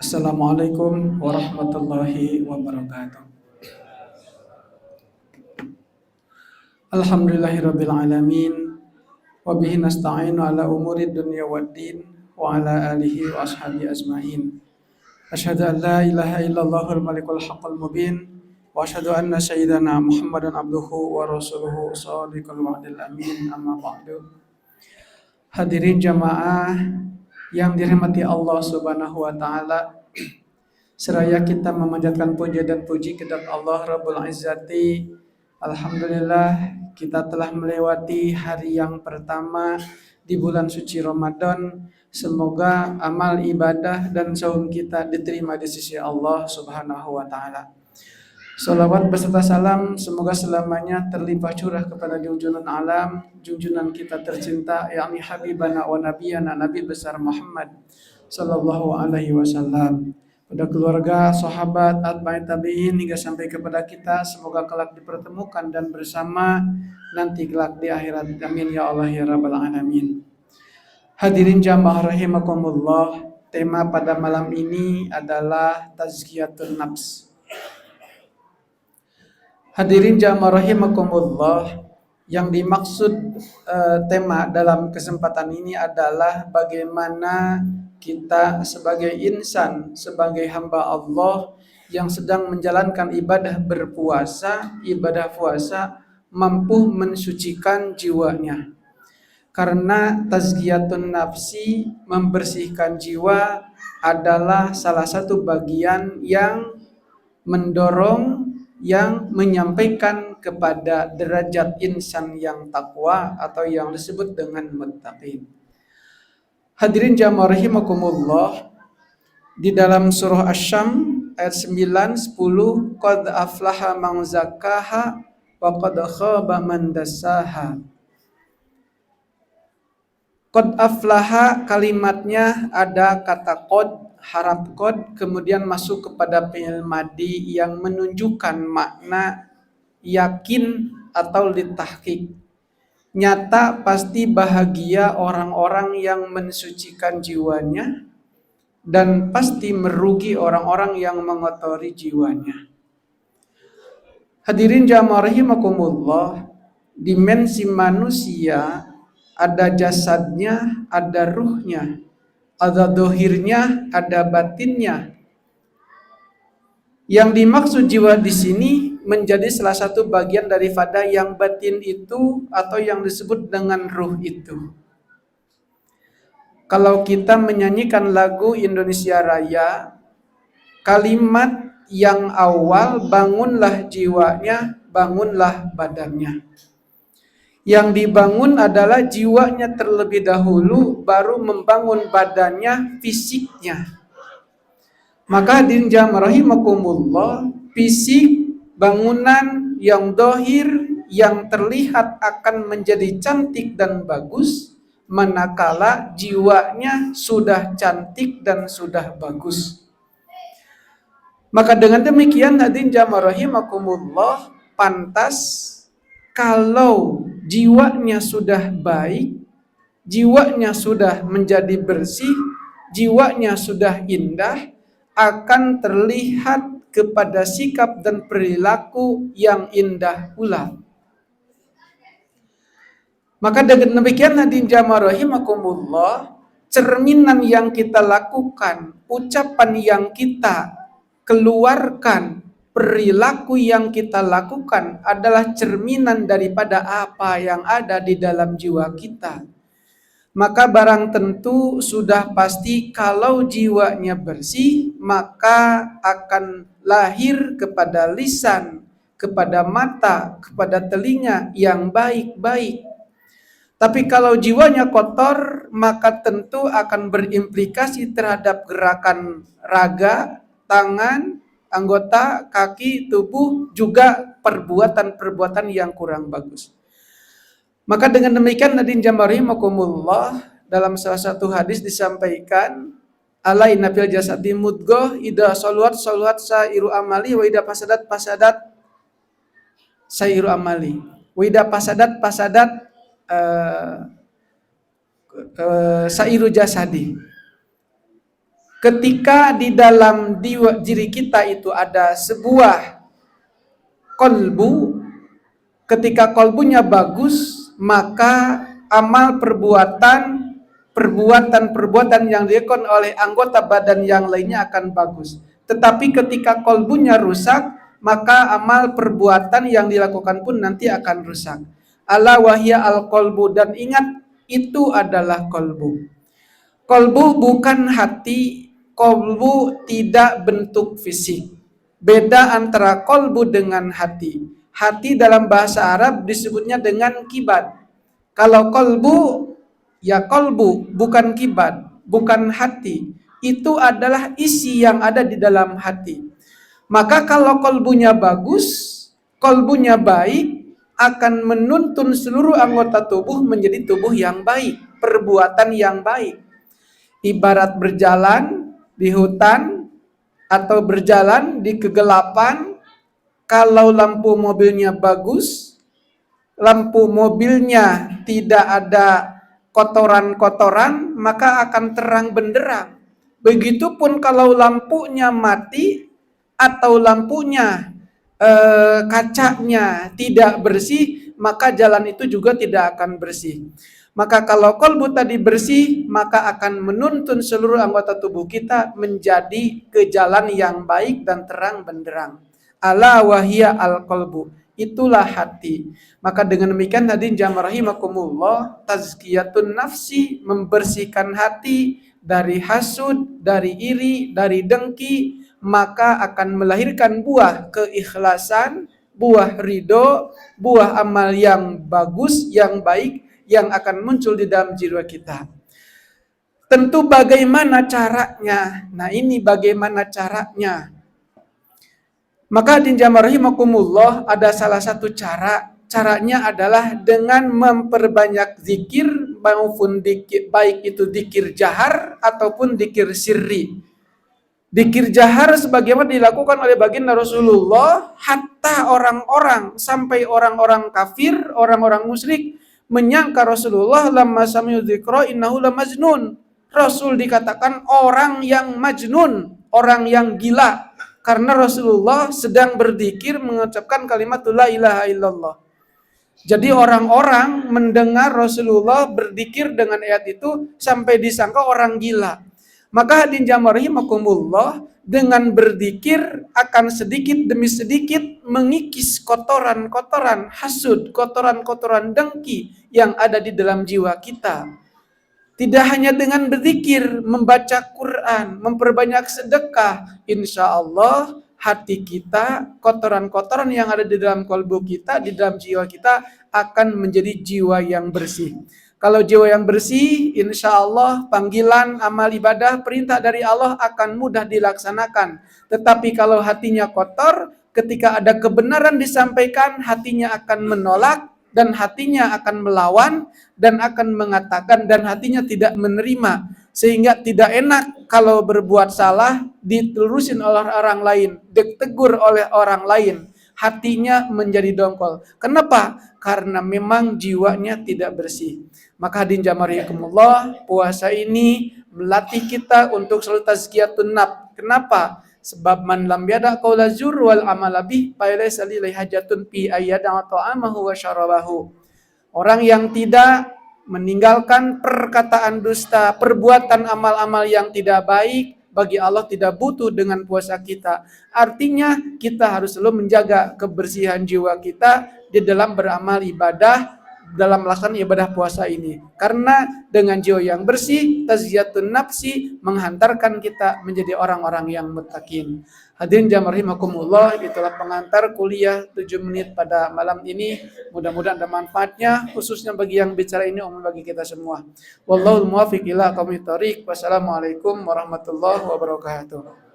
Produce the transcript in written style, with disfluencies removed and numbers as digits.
Assalamualaikum warahmatullahi wabarakatuh. Alhamdulillahirabbil alamin wa bihi nasta'inu ala umuri dunya waddin wa ala alihi wa ashabihi ajmain. Asyhadu an la ilaha illallahul malikul haqqul mubin wa asyhadu anna sayyidana Muhammadan abduhu wa rasuluhu shadiqul wa'dil amin. Amma ba'du. Hadirin jamaah yang dirahmati Allah Subhanahu wa taala, seraya kita memanjatkan puja dan puji kepada Allah Rabbul Izzati. Alhamdulillah, kita telah melewati hari yang pertama di bulan suci Ramadan. Semoga amal ibadah dan saum kita diterima di sisi Allah Subhanahu wa taala. Salawat beserta salam semoga selamanya terlimpah curah kepada junjungan alam, junjungan kita tercinta, yakni Habibana wa Nabiyana Nabi besar Muhammad sallallahu alaihi wasallam, pada keluarga, sahabat, atba'i tabi'in hingga sampai kepada kita. Semoga kelak dipertemukan dan bersama nanti kelak di akhirat. Amin ya Allah ya rabbal alamin. Hadirin jamaah rahimakumullah, tema pada malam ini adalah tazkiyatun nafs. Hadirin jamaah rahimakumullah, yang dimaksud tema dalam kesempatan ini adalah bagaimana kita sebagai insan, sebagai hamba Allah yang sedang menjalankan ibadah berpuasa, ibadah puasa, mampu mensucikan jiwanya. Karena tazkiyatun nafsi, membersihkan jiwa, adalah salah satu bagian yang mendorong, yang menyampaikan kepada derajat insan yang takwa atau yang disebut dengan muttaqin. Hadirin jamaah rahimakumullah, di dalam surah Asy-Syams ayat 9, 10, qad aflaha man zakkaha wa qad khaba man dassaha. Qad aflaha, kalimatnya ada kata qad, harap qad, kemudian masuk kepada fi'il madhi yang menunjukkan makna yakin atau litahqiq. Nyata pasti bahagia orang-orang yang mensucikan jiwanya, dan pasti merugi orang-orang yang mengotori jiwanya. Hadirin jamaah rahimakumullah, dimensi manusia ada jasadnya, ada ruhnya, ada dohirnya, ada batinnya. Yang dimaksud jiwa di sini menjadi salah satu bagian daripada yang batin itu atau yang disebut dengan ruh itu. Kalau kita menyanyikan lagu Indonesia Raya, kalimat yang awal, bangunlah jiwanya, bangunlah badannya. Yang dibangun adalah jiwanya terlebih dahulu, baru membangun badannya, fisiknya. Maka hadirin jamaah rahimakumullah, fisik, bangunan yang dohir, yang terlihat akan menjadi cantik dan bagus, manakala jiwanya sudah cantik dan sudah bagus. Maka dengan demikian hadirin jamaah rahimakumullah, pantas kalau jiwanya sudah baik, jiwanya sudah menjadi bersih, jiwanya sudah indah, akan terlihat kepada sikap dan perilaku yang indah pula. Maka dengan demikian hadirin jamaah rahimakumullah, cerminan yang kita lakukan, ucapan yang kita keluarkan, perilaku yang kita lakukan adalah cerminan daripada apa yang ada di dalam jiwa kita. Maka barang tentu sudah pasti kalau jiwanya bersih, maka akan lahir kepada lisan, kepada mata, kepada telinga yang baik-baik. Tapi kalau jiwanya kotor, maka tentu akan berimplikasi terhadap gerakan raga, tangan, anggota, kaki, tubuh, juga perbuatan-perbuatan yang kurang bagus. Maka dengan demikian hadirin jamaah rahimakumullah, dalam salah satu hadis disampaikan, alaina fil jasadi mudghah idza saluhat sairu amali wa idza fasadat sairu amali wa idza fasadat sairu jasadi. ketika di dalam diri kita itu ada sebuah kolbu, ketika kolbunya bagus, maka amal perbuatan yang dilakukan oleh anggota badan yang lainnya akan bagus. Tetapi ketika kolbunya rusak, maka amal perbuatan yang dilakukan pun nanti akan rusak. Ala wahya al kolbu, dan ingat itu adalah kolbu. Kolbu bukan hati, kolbu tidak bentuk fisik. Beda antara kolbu dengan hati. Hati dalam bahasa Arab disebutnya dengan kibad. Kalau kolbu, ya kolbu, bukan kibad, bukan hati. Itu adalah isi yang ada di dalam hati. Maka kalau kolbunya bagus, kolbunya baik, akan menuntun seluruh anggota tubuh menjadi tubuh yang baik, perbuatan yang baik. Ibarat berjalan di hutan atau berjalan di kegelapan, kalau lampu mobilnya bagus, lampu mobilnya tidak ada kotoran-kotoran, maka akan terang benderang. Begitupun kalau lampunya mati atau lampunya kacanya tidak bersih, maka jalan itu juga tidak akan bersih. Maka kalau kolbu tadi bersih, maka akan menuntun seluruh anggota tubuh kita menjadi ke jalan yang baik dan terang benderang. Ala wahya al kolbu, itulah hati. Maka dengan demikian hadirin jamaah rahimakumullah, tazkiyatun nafsi, membersihkan hati dari hasud, dari iri, dari dengki, maka akan melahirkan buah keikhlasan, buah ridho, buah amal yang bagus, yang baik, yang akan muncul di dalam jiwa kita. Tentu bagaimana caranya? Nah, ini bagaimana caranya. Maka hadirin jamaah rahimakumullah, ada salah satu cara. Caranya adalah dengan memperbanyak zikir, maupun dikir, baik itu zikir jahar ataupun zikir sirri. Zikir jahar sebagaimana dilakukan oleh baginda Rasulullah, hatta orang-orang sampai orang-orang kafir, orang-orang musyrik menyangka Rasulullah lamma sami'u dzikra innahu lamajnun. Rasul dikatakan orang yang majnun, orang yang gila, karena Rasulullah sedang berzikir mengucapkan kalimat la ilaha illallah. Jadi orang-orang mendengar Rasulullah berzikir dengan ayat itu sampai disangka orang gila. Maka hadirin jamaah rahimakumullah, dengan berzikir akan sedikit demi sedikit mengikis kotoran-kotoran hasud, kotoran-kotoran dengki yang ada di dalam jiwa kita. Tidak hanya dengan berzikir, membaca Quran, memperbanyak sedekah, insya Allah hati kita, kotoran-kotoran yang ada di dalam kalbu kita, di dalam jiwa kita akan menjadi jiwa yang bersih. Kalau jiwa yang bersih, insya Allah panggilan amal ibadah, perintah dari Allah akan mudah dilaksanakan. Tetapi kalau hatinya kotor, ketika ada kebenaran disampaikan, hatinya akan menolak, dan hatinya akan melawan, dan akan mengatakan, dan hatinya tidak menerima. Sehingga tidak enak kalau berbuat salah, ditelurusin oleh orang lain, ditegur oleh orang lain. Hatinya menjadi dongkol. Kenapa? Karena memang jiwanya tidak bersih. Maka hadirin jamaah rahimakumullah, puasa ini melatih kita untuk selalu tazkiyatun nafs. Kenapa? Sebab man lam yada qaula zur wal amala bih fa laysa lillahi hajatun fi ayyada ta'amahu wa syarabahu. Orang yang tidak meninggalkan perkataan dusta, perbuatan amal-amal yang tidak baik, bagi Allah tidak butuh dengan puasa kita. Artinya kita harus selalu menjaga kebersihan jiwa kita di dalam beramal ibadah, dalam melakukan ibadah puasa ini. Karena dengan jiwa yang bersih, tazkiyatun nafsi menghantarkan kita menjadi orang-orang yang muttaqin. Hadirin jamaah rahimakumullah, itulah pengantar kuliah 7 menit pada malam ini. Mudah-mudahan ada manfaatnya, khususnya bagi yang bicara ini umum bagi kita semua. Wallahul muwaffiq ila aqwamit thoriq. Wassalamualaikum warahmatullahi wabarakatuh.